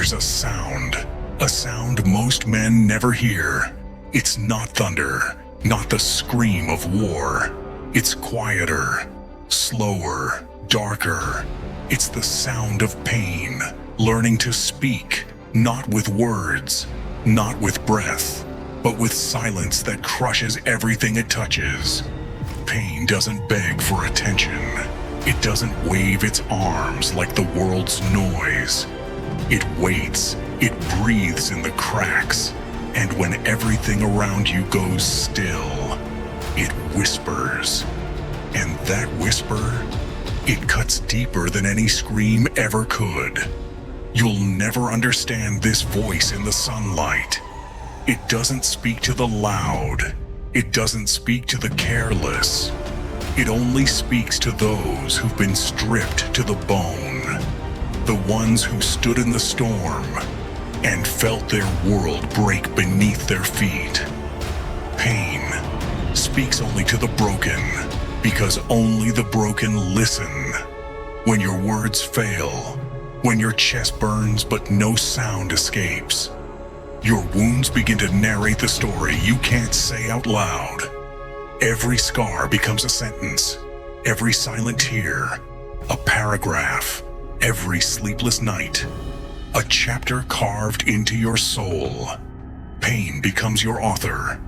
there's a sound most men never hear. It's not thunder, not the scream of war. It's quieter, slower, darker. It's the sound of pain, learning to speak, not with words, not with breath, but with silence that crushes everything it touches. Pain doesn't beg for attention. It doesn't wave its arms like the world's noise. It waits, it breathes in the cracks, and when everything around you goes still, it whispers. And that whisper, it cuts deeper than any scream ever could. You'll never understand this voice in the sunlight. It doesn't speak to the loud. It doesn't speak to the careless. It only speaks to those who've been stripped to the bone. The ones who stood in the storm and felt their world break beneath their feet. Pain speaks only to the broken, because only the broken listen. When your words fail, when your chest burns but no sound escapes, your wounds begin to narrate the story you can't say out loud. Every scar becomes a sentence, every silent tear, a paragraph, every sleepless night, a chapter carved into your soul. Pain becomes your author,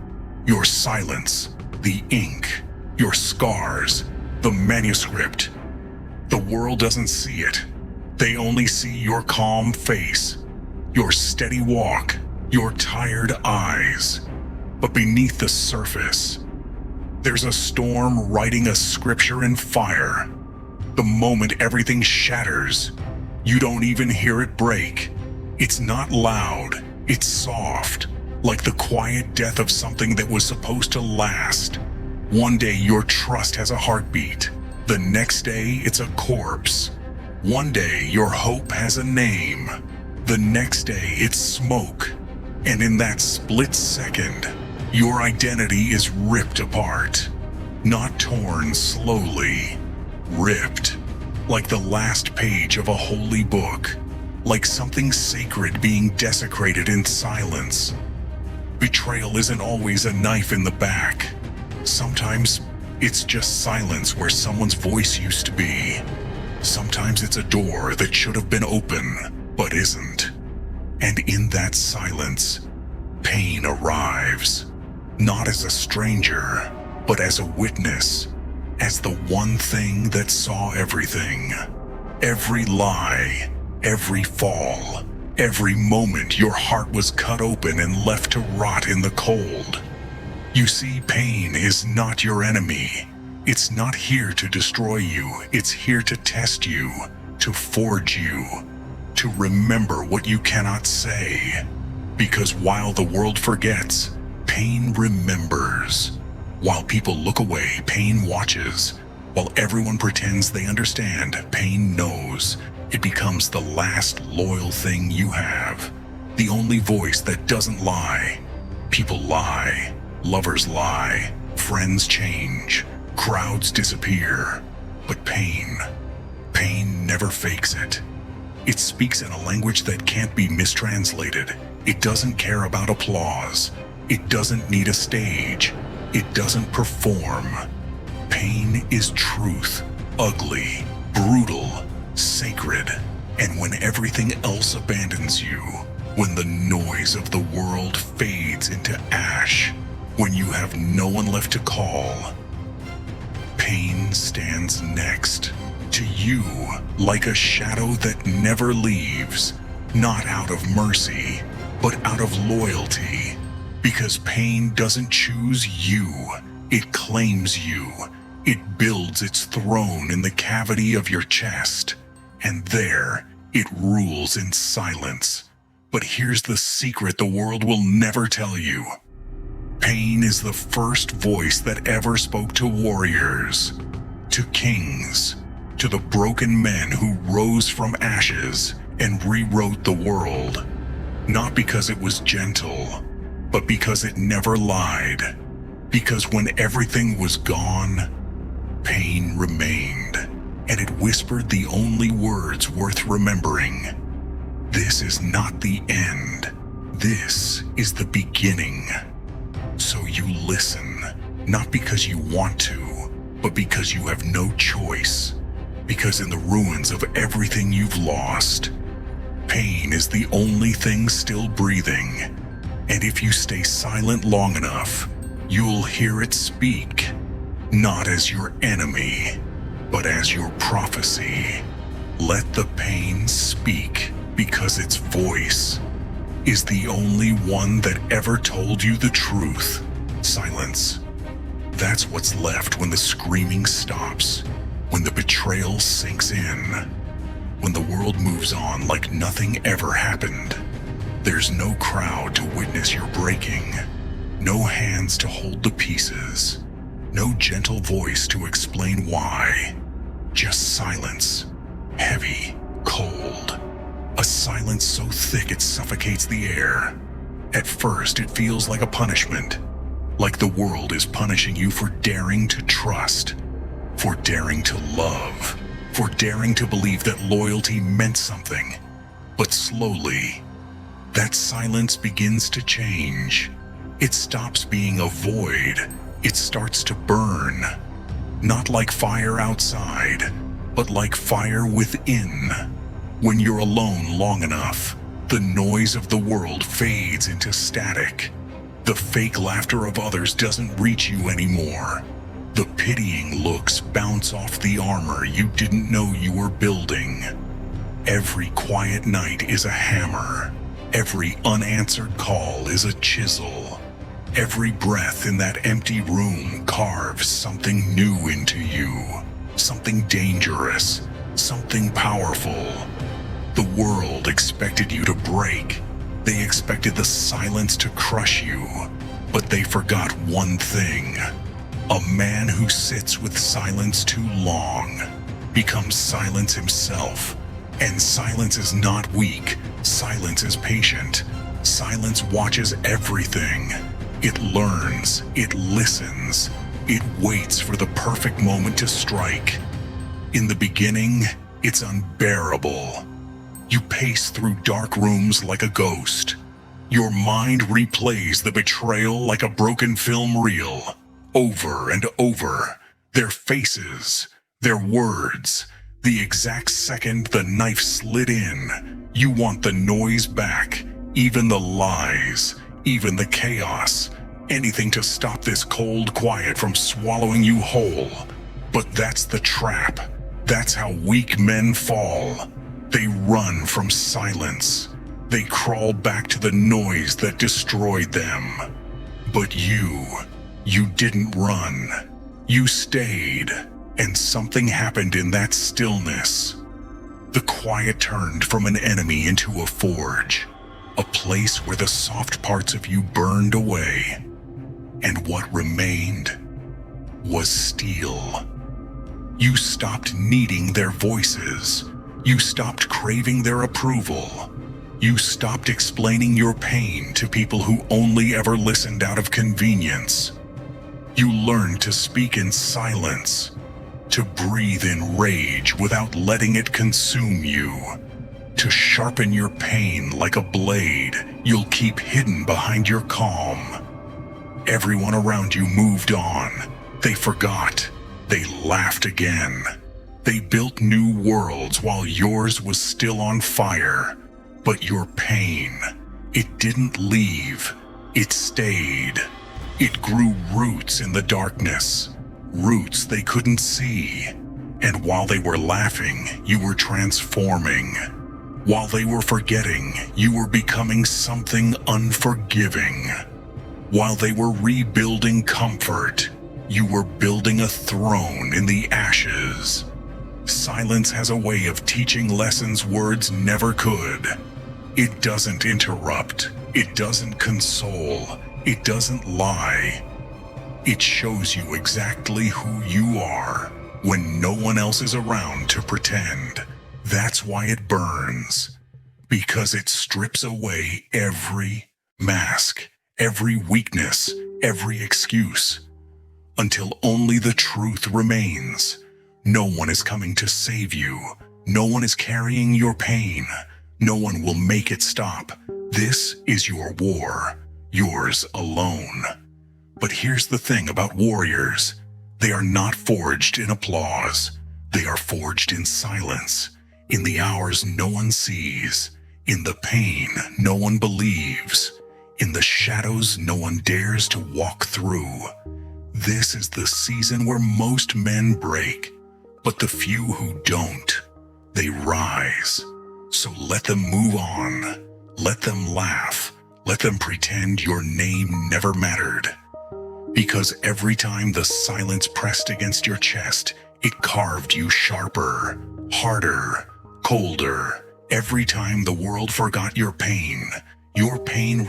your silence, the ink, your scars, the manuscript. The world doesn't see it. They only see your calm face, your steady walk, your tired eyes. But beneath the surface, there's a storm writing a scripture in fire. The moment everything shatters, you don't even hear it break. It's not loud, it's soft, like the quiet death of something that was supposed to last. One day your trust has a heartbeat. The next day it's a corpse. One day your hope has a name. The next day it's smoke. And in that split second, your identity is ripped apart. Not torn slowly, ripped. Like the last page of a holy book. Like something sacred being desecrated in silence. Betrayal isn't always a knife in the back. Sometimes it's just silence where someone's voice used to be. Sometimes it's a door that should have been open, but isn't. And in that silence, pain arrives. Not as a stranger, but as a witness. As the one thing that saw everything. Every lie, every fall, every moment your heart was cut open and left to rot in the cold. You see, pain is not your enemy. It's not here to destroy you. It's here to test you, to forge you, to remember what you cannot say. Because while the world forgets, pain remembers. While people look away, pain watches. While everyone pretends they understand, pain knows. It becomes the last loyal thing you have. The only voice that doesn't lie. People lie. Lovers lie. Friends change. Crowds disappear. But pain never fakes it. It speaks in a language that can't be mistranslated. It doesn't care about applause. It doesn't need a stage. It doesn't perform. Pain is truth, ugly, brutal, sacred. And when everything else abandons you, when the noise of the world fades into ash, when you have no one left to call, pain stands next to you like a shadow that never leaves, not out of mercy, but out of loyalty. Because pain doesn't choose you, it claims you. It builds its throne in the cavity of your chest, and there it rules in silence. But here's the secret the world will never tell you. Pain is the first voice that ever spoke to warriors, to kings, to the broken men who rose from ashes and rewrote the world. Not because it was gentle, but because it never lied. Because when everything was gone, pain remained, and it whispered the only words worth remembering. This is not the end. This is the beginning. So you listen, not because you want to, but because you have no choice. Because in the ruins of everything you've lost, pain is the only thing still breathing. And if you stay silent long enough, you'll hear it speak, not as your enemy, but as your prophecy. Let the pain speak, because its voice is the only one that ever told you the truth. Silence. That's what's left when the screaming stops, when the betrayal sinks in, when the world moves on like nothing ever happened. There's no crowd to witness your breaking, no hands to hold the pieces, no gentle voice to explain why. Just silence, heavy, cold. A silence so thick it suffocates the air. At first, it feels like a punishment, like the world is punishing you for daring to trust, for daring to love, for daring to believe that loyalty meant something. But slowly, that silence begins to change. It stops being a void. It starts to burn. Not like fire outside, but like fire within. When you're alone long enough, the noise of the world fades into static. The fake laughter of others doesn't reach you anymore. The pitying looks bounce off the armor you didn't know you were building. Every quiet night is a hammer. Every unanswered call is a chisel. Every breath in that empty room carves something new into you. Something dangerous, something powerful. The world expected you to break. They expected the silence to crush you, but they forgot one thing. A man who sits with silence too long becomes silence himself. And silence is not weak. Silence is patient. Silence watches everything. It learns. It listens. It waits for the perfect moment to strike. In the beginning, it's unbearable. You pace through dark rooms like a ghost. Your mind replays the betrayal like a broken film reel. Over and over. Their faces, their words, the exact second the knife slid in. You want the noise back, even the lies, even the chaos. Anything to stop this cold quiet from swallowing you whole. But that's the trap. That's how weak men fall. They run from silence. They crawl back to the noise that destroyed them. But you didn't run. You stayed, and something happened in that stillness. The quiet turned from an enemy into a forge, a place where the soft parts of you burned away, and what remained was steel. You stopped needing their voices. You stopped craving their approval. You stopped explaining your pain to people who only ever listened out of convenience. You learned to speak in silence, to breathe in rage without letting it consume you, to sharpen your pain like a blade you'll keep hidden behind your calm. Everyone around you moved on. They forgot. They laughed again. They built new worlds while yours was still on fire. But your pain, it didn't leave. It stayed. It grew roots in the darkness. Roots they couldn't see. And while they were laughing, you were transforming. While they were forgetting, you were becoming something unforgiving. While they were rebuilding comfort, you were building a throne in the ashes. Silence has a way of teaching lessons words never could. It doesn't interrupt. It doesn't console. It doesn't lie. It shows you exactly who you are when no one else is around to pretend. That's why it burns. Because it strips away every mask, every weakness, every excuse, until only the truth remains. No one is coming to save you. No one is carrying your pain. No one will make it stop. This is your war, yours alone. But here's the thing about warriors. They are not forged in applause. They are forged in silence, in the hours no one sees, in the pain no one believes, in the shadows no one dares to walk through. This is the season where most men break, but the few who don't, they rise. So let them move on. Let them laugh. Let them pretend your name never mattered. Because every time the silence pressed against your chest, it carved you sharper, harder, colder. Every time the world forgot your pain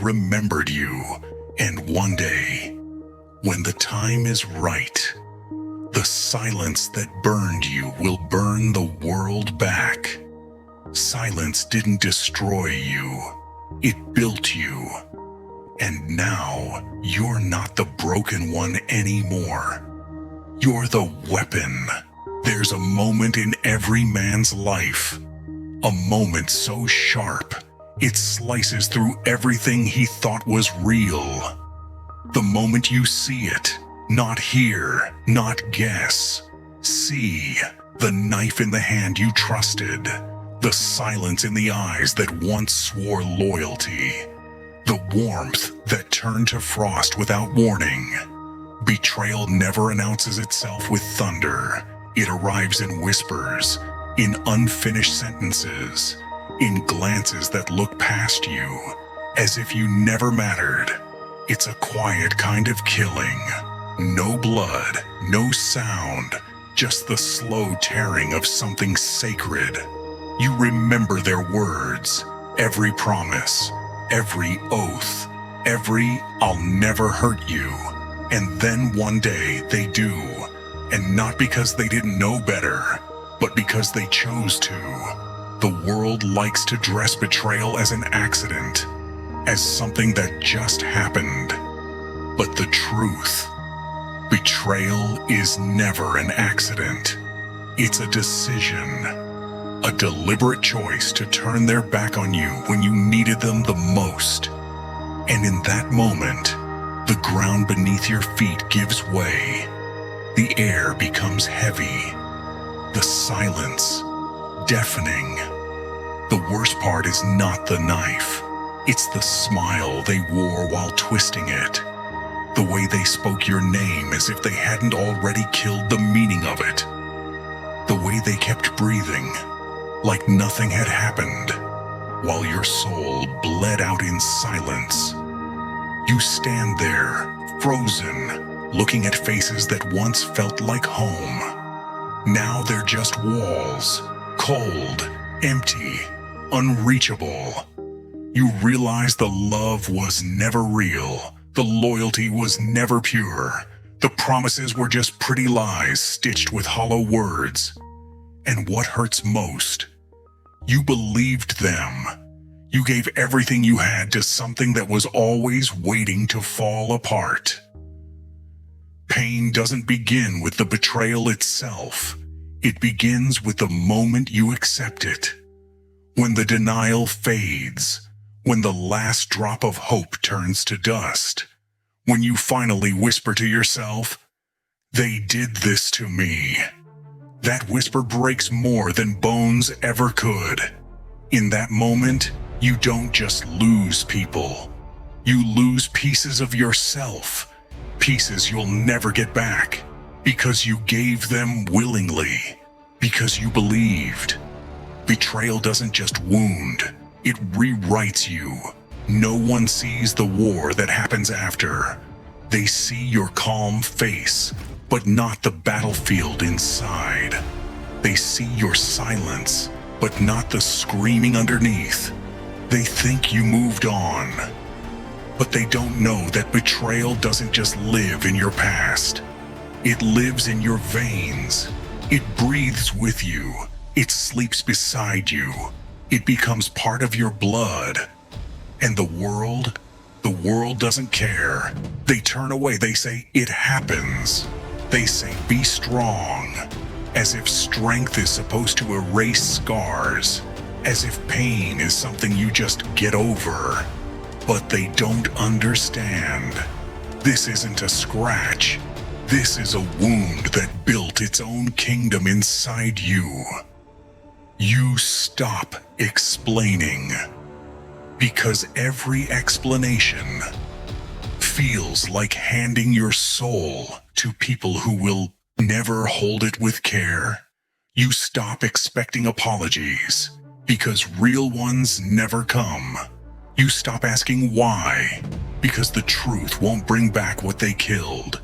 remembered you. And one day, when the time is right, the silence that burned you will burn the world back. Silence didn't destroy you. It built you. And now, you're not the broken one anymore. You're the weapon. There's a moment in every man's life. A moment so sharp, it slices through everything he thought was real. The moment you see it, not hear, not guess. See the knife in the hand you trusted. The silence in the eyes that once swore loyalty. The warmth that turned to frost without warning. Betrayal never announces itself with thunder. It arrives in whispers, in unfinished sentences, in glances that look past you, as if you never mattered. It's a quiet kind of killing. No blood, no sound, just the slow tearing of something sacred. You remember their words, every promise, every oath, every "I'll never hurt you." And then one day they do. And not because they didn't know better, but because they chose to. The world likes to dress betrayal as an accident, as something that just happened. But the truth, betrayal is never an accident. It's a decision. A deliberate choice to turn their back on you when you needed them the most. And in that moment, the ground beneath your feet gives way. The air becomes heavy. The silence, deafening. The worst part is not the knife. It's the smile they wore while twisting it. The way they spoke your name as if they hadn't already killed the meaning of it. The way they kept breathing, like nothing had happened, while your soul bled out in silence. You stand there, frozen, looking at faces that once felt like home. Now they're just walls, cold, empty, unreachable. You realize the love was never real, the loyalty was never pure. The promises were just pretty lies stitched with hollow words. And what hurts most? You believed them. You gave everything you had to something that was always waiting to fall apart. Pain doesn't begin with the betrayal itself. It begins with the moment you accept it. When the denial fades. When the last drop of hope turns to dust. When you finally whisper to yourself, "They did this to me." That whisper breaks more than bones ever could. In that moment, you don't just lose people. You lose pieces of yourself. Pieces you'll never get back. Because you gave them willingly. Because you believed. Betrayal doesn't just wound. It rewrites you. No one sees the war that happens after. They see your calm face, but not the battlefield inside. They see your silence, but not the screaming underneath. They think you moved on. But they don't know that betrayal doesn't just live in your past. It lives in your veins. It breathes with you. It sleeps beside you. It becomes part of your blood. And the world doesn't care. They turn away. They say, "It happens." They say, "Be strong," as if strength is supposed to erase scars. as if pain is something you just get over. But they don't understand. This isn't a scratch. This is a wound that built its own kingdom inside you. You stop explaining, because every explanation feels like handing your soul to people who will never hold it with care. You stop expecting apologies, because real ones never come. You stop asking why, because the truth won't bring back what they killed.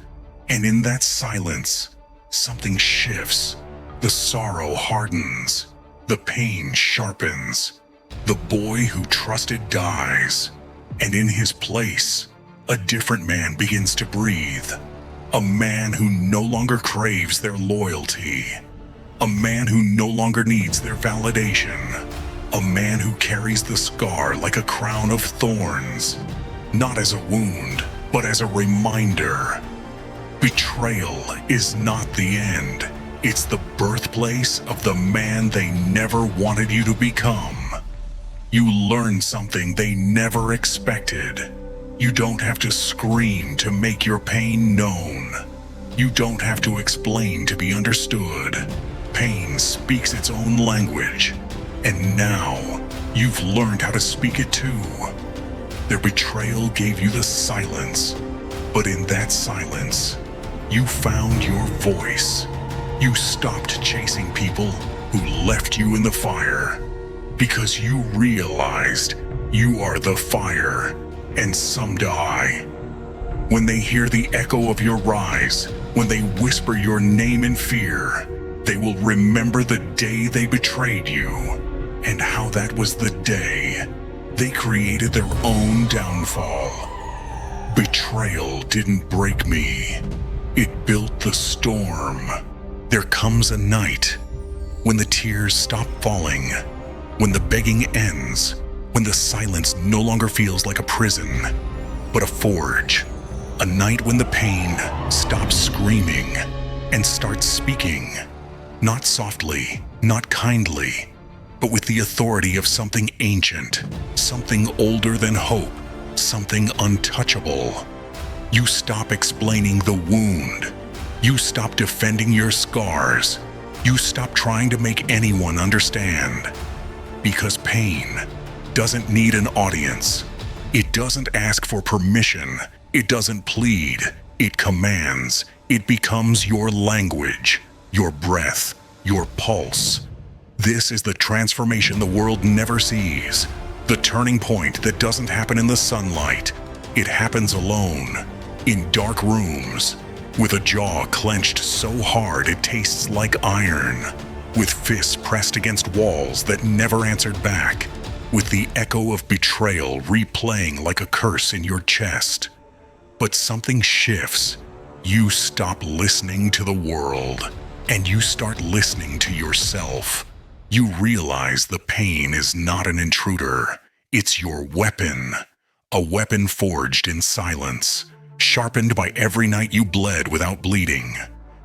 And in that silence, something shifts. The sorrow hardens. The pain sharpens. The boy who trusted dies. And in his place, a different man begins to breathe. A man who no longer craves their loyalty. A man who no longer needs their validation. A man who carries the scar like a crown of thorns. Not as a wound, but as a reminder. Betrayal is not the end. It's the birthplace of the man they never wanted you to become. You learn something they never expected. You don't have to scream to make your pain known. You don't have to explain to be understood. Pain speaks its own language. And now, you've learned how to speak it too. Their betrayal gave you the silence. But in that silence, you found your voice. You stopped chasing people who left you in the fire, because you realized you are the fire, and some die. When they hear the echo of your rise, when they whisper your name in fear, they will remember the day they betrayed you, and how that was the day they created their own downfall. Betrayal didn't break me. It built the storm. There comes a night when the tears stop falling, when the begging ends, when the silence no longer feels like a prison, but a forge. A night when the pain stops screaming and starts speaking, not softly, not kindly, but with the authority of something ancient, something older than hope, something untouchable. You stop explaining the wound. You stop defending your scars. You stop trying to make anyone understand. Because pain doesn't need an audience. It doesn't ask for permission. It doesn't plead. It commands. It becomes your language, your breath, your pulse. This is the transformation the world never sees. The turning point that doesn't happen in the sunlight. It happens alone, in dark rooms, with a jaw clenched so hard it tastes like iron, with fists pressed against walls that never answered back, with the echo of betrayal replaying like a curse in your chest. But something shifts. You stop listening to the world, and you start listening to yourself. You realize the pain is not an intruder. It's your weapon. A weapon forged in silence, sharpened by every night you bled without bleeding,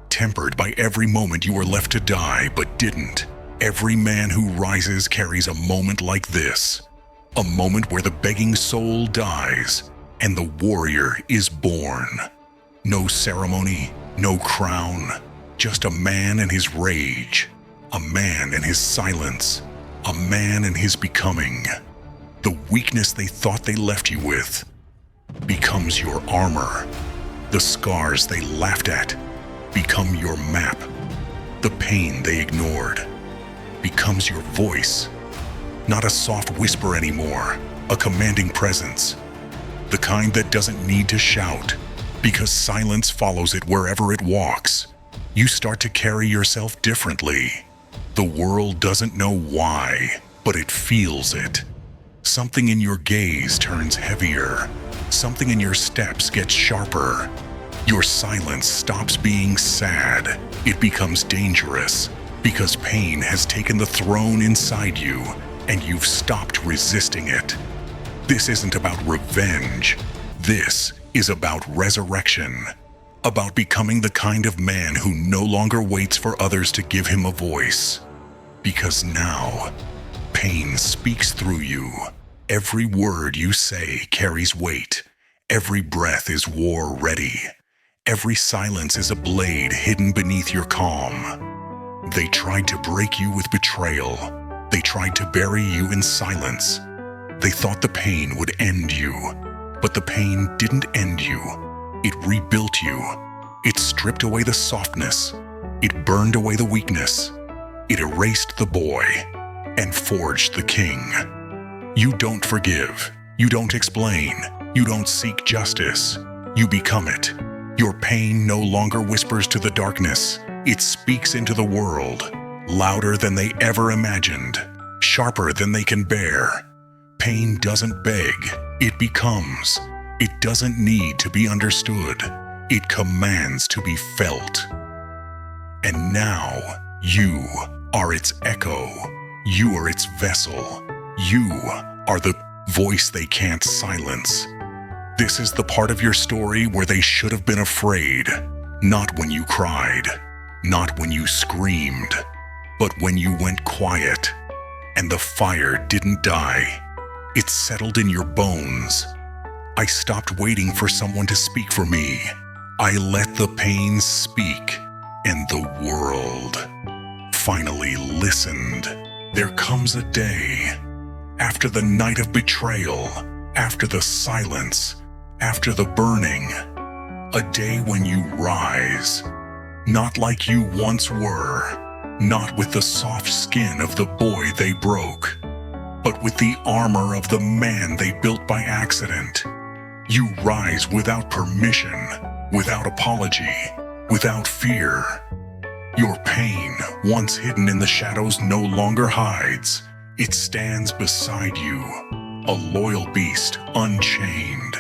tempered by every moment you were left to die but didn't. Every man who rises carries a moment like this, a moment where the begging soul dies and the warrior is born. No ceremony, no crown, just a man and his rage, a man and his silence, a man and his becoming. The weakness they thought they left you with becomes your armor. The scars they laughed at become your map. The pain they ignored becomes your voice. Not a soft whisper anymore, a commanding presence. The kind that doesn't need to shout, because silence follows it wherever it walks. You start to carry yourself differently. The world doesn't know why, but it feels it. Something in your gaze turns heavier. Something in your steps gets sharper. Your silence stops being sad. It becomes dangerous, because pain has taken the throne inside you, and you've stopped resisting it. This isn't about revenge. This is about resurrection. About becoming the kind of man who no longer waits for others to give him a voice. Because now, Pain speaks through you. Every word you say carries weight. Every breath is war ready. Every silence is a blade hidden beneath your calm. They tried to break you with betrayal. They tried to bury you in silence. They thought the pain would end you. But the pain didn't end you. It rebuilt you. It stripped away the softness. It burned away the weakness. It erased the boy and forged the king. You don't forgive. You don't explain. You don't seek justice. You become it. Your pain no longer whispers to the darkness. It speaks into the world, louder than they ever imagined, sharper than they can bear. Pain doesn't beg. It becomes. It doesn't need to be understood. It commands to be felt. And now, you are its echo. You are its vessel. You are the voice they can't silence. This is the part of your story where they should have been afraid. Not when you cried. Not when you screamed. But when you went quiet. And the fire didn't die. It settled in your bones. I stopped waiting for someone to speak for me. I let the pain speak, and the world finally listened. There comes a day, after the night of betrayal, after the silence, after the burning, a day when you rise, not like you once were, not with the soft skin of the boy they broke, but with the armor of the man they built by accident. You rise without permission, without apology, without fear. Your pain, once hidden in the shadows, no longer hides. It stands beside you, a loyal beast, unchained.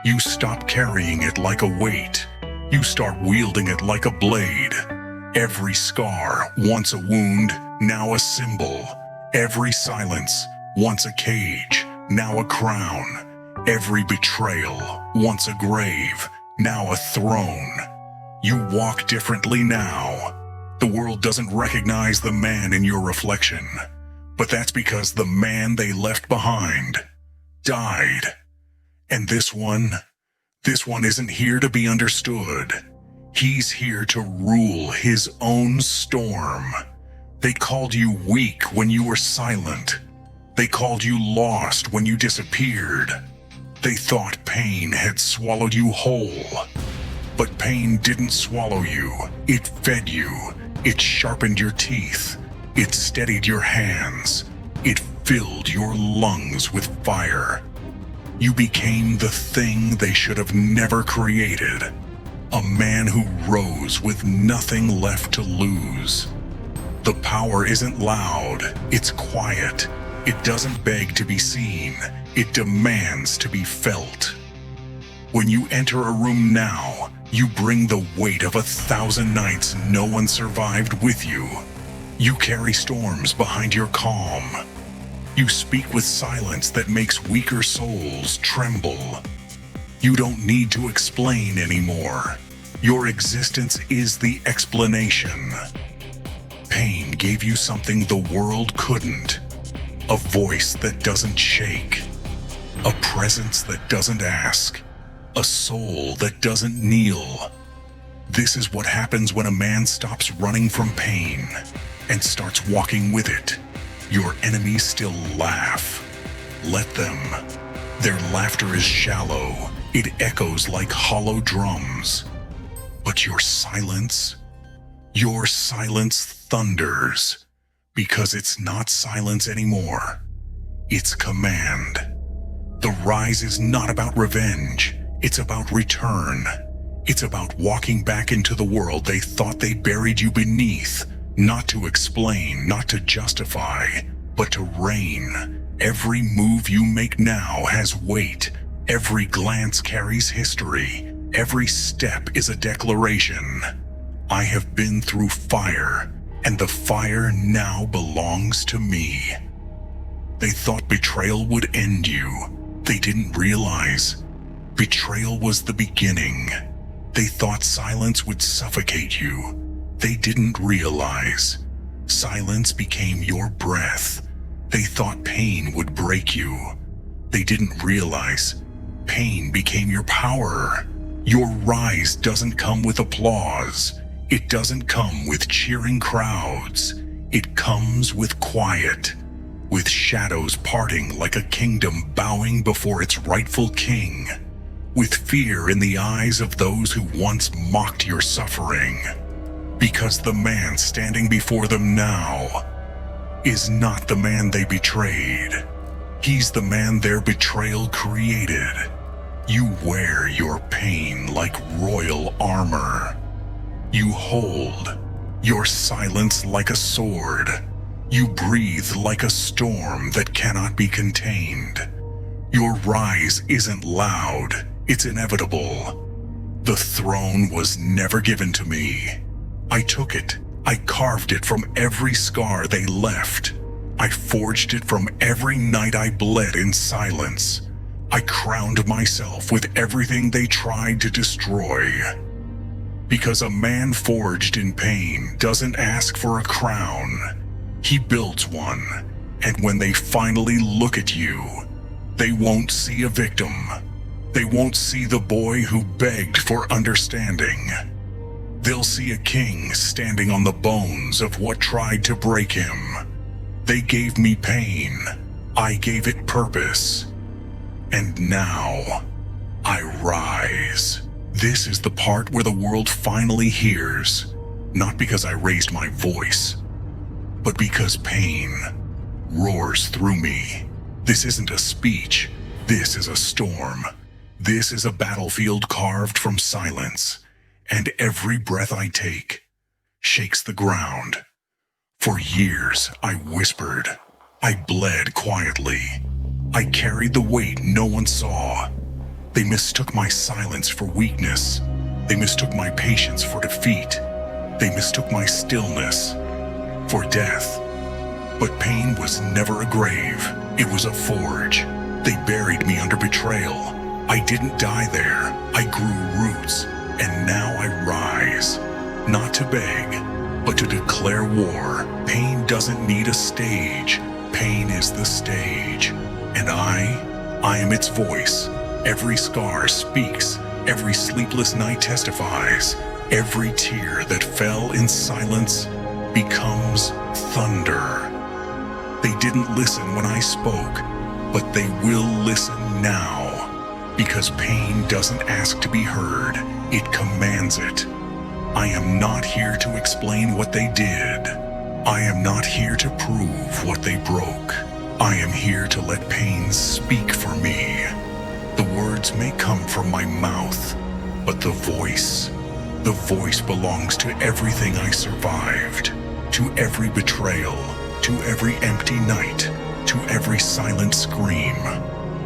You stop carrying it like a weight. You start wielding it like a blade. Every scar, once a wound, now a symbol. Every silence, once a cage, now a crown. Every betrayal, once a grave, now a throne. You walk differently now. The world doesn't recognize the man in your reflection. But that's because the man they left behind died. And this one isn't here to be understood. He's here to rule his own storm. They called you weak when you were silent. They called you lost when you disappeared. They thought pain had swallowed you whole. But pain didn't swallow you. It fed you. It sharpened your teeth. It steadied your hands. It filled your lungs with fire. You became the thing they should have never created. A man who rose with nothing left to lose. The power isn't loud. It's quiet. It doesn't beg to be seen. It demands to be felt. When you enter a room now, you bring the weight of 1,000 nights no one survived with you. You carry storms behind your calm. You speak with silence that makes weaker souls tremble. You don't need to explain anymore. Your existence is the explanation. Pain gave you something the world couldn't. A voice that doesn't shake. A presence that doesn't ask. A soul that doesn't kneel. This is what happens when a man stops running from pain and starts walking with it. Your enemies still laugh. Let them. Their laughter is shallow. It echoes like hollow drums. But your silence thunders. Because it's not silence anymore. It's command. The rise is not about revenge. It's about return. It's about walking back into the world they thought they buried you beneath. Not to explain, not to justify, but to reign. Every move you make now has weight. Every glance carries history. Every step is a declaration. I have been through fire, and the fire now belongs to me. They thought betrayal would end you. They didn't realize betrayal was the beginning. They thought silence would suffocate you. They didn't realize silence became your breath. They thought pain would break you. They didn't realize pain became your power. Your rise doesn't come with applause. It doesn't come with cheering crowds. It comes with quiet, with shadows parting like a kingdom bowing before its rightful king, with fear in the eyes of those who once mocked your suffering. Because the man standing before them now is not the man they betrayed. He's the man their betrayal created. You wear your pain like royal armor. You hold your silence like a sword. You breathe like a storm that cannot be contained. Your rise isn't loud, it's inevitable. The throne was never given to me. I took it. I carved it from every scar they left. I forged it from every night I bled in silence. I crowned myself with everything they tried to destroy. Because a man forged in pain doesn't ask for a crown. He builds one, and when they finally look at you, they won't see a victim. They won't see the boy who begged for understanding. They'll see a king standing on the bones of what tried to break him. They gave me pain. I gave it purpose. And now, I rise. This is the part where the world finally hears, not because I raised my voice, but because pain roars through me. This isn't a speech. This is a storm. This is a battlefield carved from silence, and every breath I take shakes the ground. For years, I whispered. I bled quietly. I carried the weight no one saw. They mistook my silence for weakness. They mistook my patience for defeat. They mistook my stillness for death. But pain was never a grave. It was a forge. They buried me under betrayal. I didn't die there. I grew roots, and now I rise. Not to beg, but to declare war. Pain doesn't need a stage. Pain is the stage. And I am its voice. Every scar speaks. Every sleepless night testifies. Every tear that fell in silence becomes thunder. They didn't listen when I spoke, but they will listen now. Because pain doesn't ask to be heard, it commands it. I am not here to explain what they did. I am not here to prove what they broke. I am here to let pain speak for me. The words may come from my mouth, but the voice belongs to everything I survived, to every betrayal, to every empty night, to every silent scream.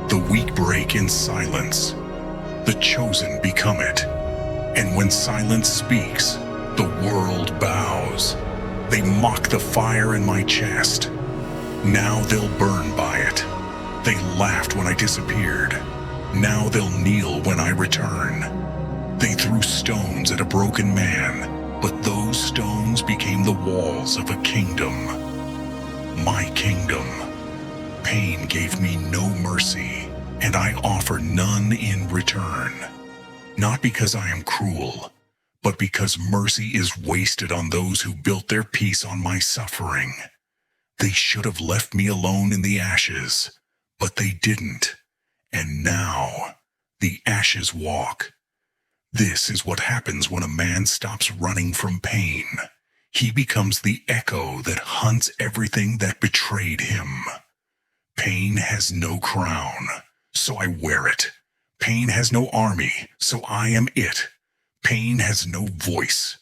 The weak break in silence. The chosen become it. And when silence speaks, the world bows. They mock the fire in my chest. Now they'll burn by it. They laughed when I disappeared. Now they'll kneel when I return. They threw stones at a broken man, but those stones became the walls of a kingdom. My kingdom. Pain gave me no mercy, and I offer none in return. Not because I am cruel, but because mercy is wasted on those who built their peace on my suffering. They should have left me alone in the ashes, but they didn't. And now, the ashes walk. This is what happens when a man stops running from pain. He becomes the echo that hunts everything that betrayed him. Pain has no crown, so I wear it. Pain has no army, so I am it. Pain has no voice.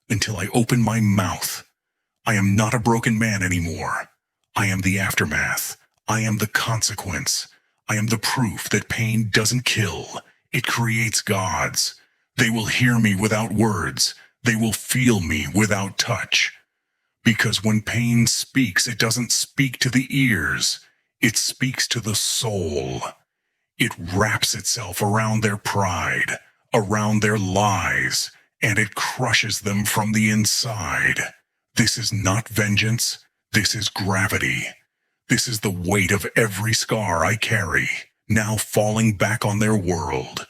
Until I open my mouth, I am not a broken man anymore. I am the aftermath. I am the consequence. I am the proof that pain doesn't kill. It creates gods. They will hear me without words. They will feel me without touch. Because when pain speaks, it doesn't speak to the ears. It speaks to the soul. It wraps itself around their pride, around their lies, and it crushes them from the inside. This is not vengeance. This is gravity. This is the weight of every scar I carry, now falling back on their world.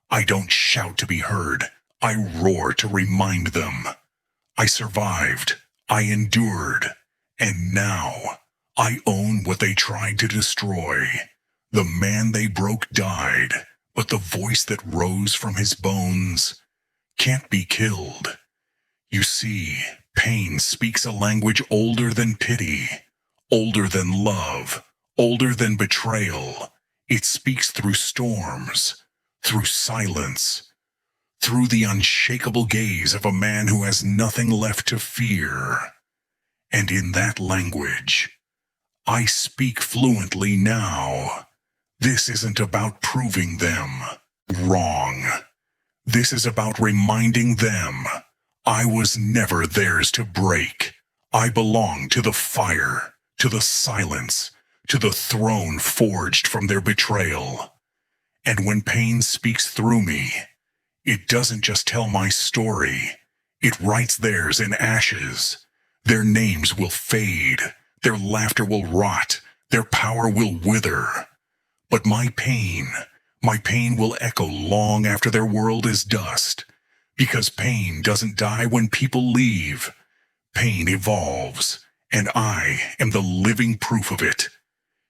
I don't shout to be heard. I roar to remind them. I survived. I endured. And now, I own what they tried to destroy. The man they broke died, but the voice that rose from his bones can't be killed. You see, pain speaks a language older than pity, older than love, older than betrayal. It speaks through storms, through silence, through the unshakable gaze of a man who has nothing left to fear. And in that language, I speak fluently now. This isn't about proving them wrong. This is about reminding them I was never theirs to break. I belong to the fire, to the silence, to the throne forged from their betrayal. And when pain speaks through me, it doesn't just tell my story. It writes theirs in ashes. Their names will fade. Their laughter will rot. Their power will wither. But my pain will echo long after their world is dust. Because pain doesn't die when people leave. Pain evolves, and I am the living proof of it.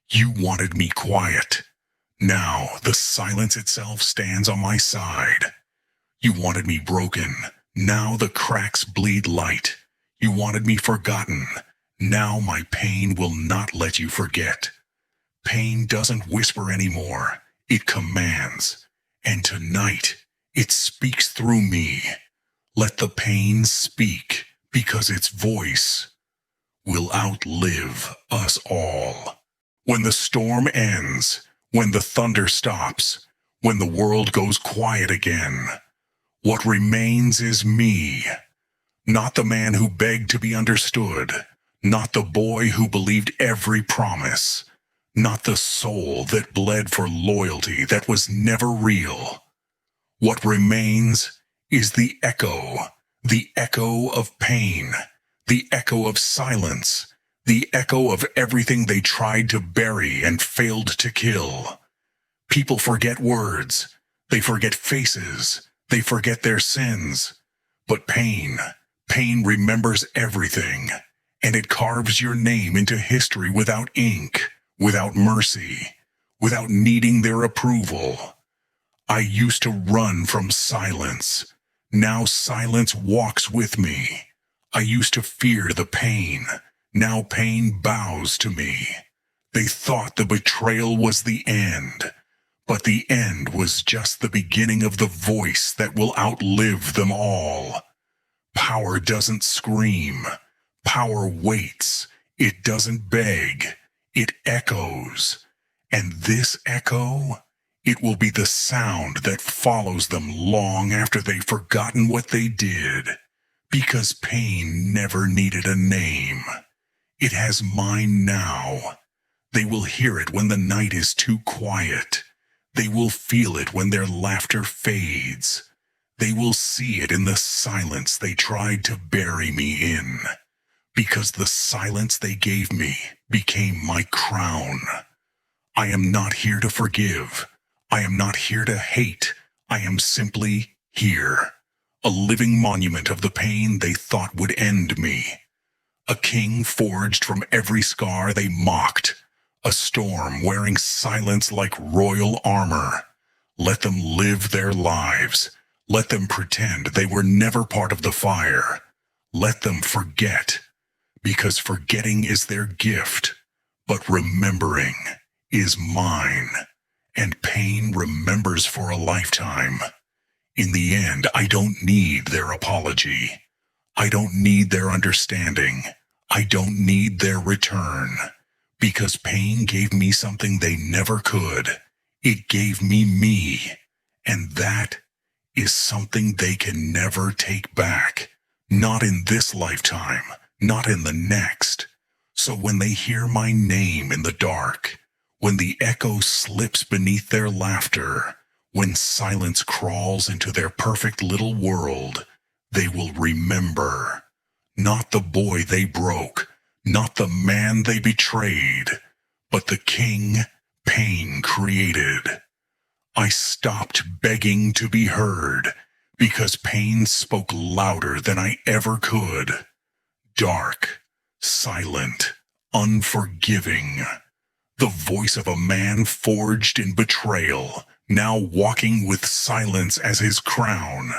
You wanted me quiet. Now the silence itself stands on my side. You wanted me broken. Now the cracks bleed light. You wanted me forgotten. Now my pain will not let you forget. Pain doesn't whisper anymore. It commands. And tonight, it speaks through me. Let the pain speak, because its voice will outlive us all. When the storm ends, when the thunder stops, when the world goes quiet again, what remains is me. Not the man who begged to be understood, not the boy who believed every promise, not the soul that bled for loyalty that was never real. What remains is the echo of pain, the echo of silence, the echo of everything they tried to bury and failed to kill. People forget words, they forget faces, they forget their sins. But pain remembers everything, and it carves your name into history without ink, without mercy, without needing their approval. I used to run from silence. Now silence walks with me. I used to fear the pain. Now pain bows to me. They thought the betrayal was the end, but the end was just the beginning of the voice that will outlive them all. Power doesn't scream. Power waits. It doesn't beg. It echoes. And this echo, it will be the sound that follows them long after they've forgotten what they did. Because pain never needed a name. It has mine now. They will hear it when the night is too quiet. They will feel it when their laughter fades. They will see it in the silence they tried to bury me in. Because the silence they gave me became my crown. I am not here to forgive. I am not here to hate. I am simply here. A living monument of the pain they thought would end me. A king forged from every scar they mocked. A storm wearing silence like royal armor. Let them live their lives. Let them pretend they were never part of the fire. Let them forget. Because forgetting is their gift. But remembering is mine. And pain remembers for a lifetime. In the end, I don't need their apology. I don't need their understanding. I don't need their return. Because pain gave me something they never could. It gave me me. And that is something they can never take back. Not in this lifetime. Not in the next. So when they hear my name in the dark, when the echo slips beneath their laughter, when silence crawls into their perfect little world, they will remember. Not the boy they broke, not the man they betrayed, but the king pain created. I stopped begging to be heard because pain spoke louder than I ever could. Dark, silent, unforgiving. The voice of a man forged in betrayal, now walking with silence as his crown.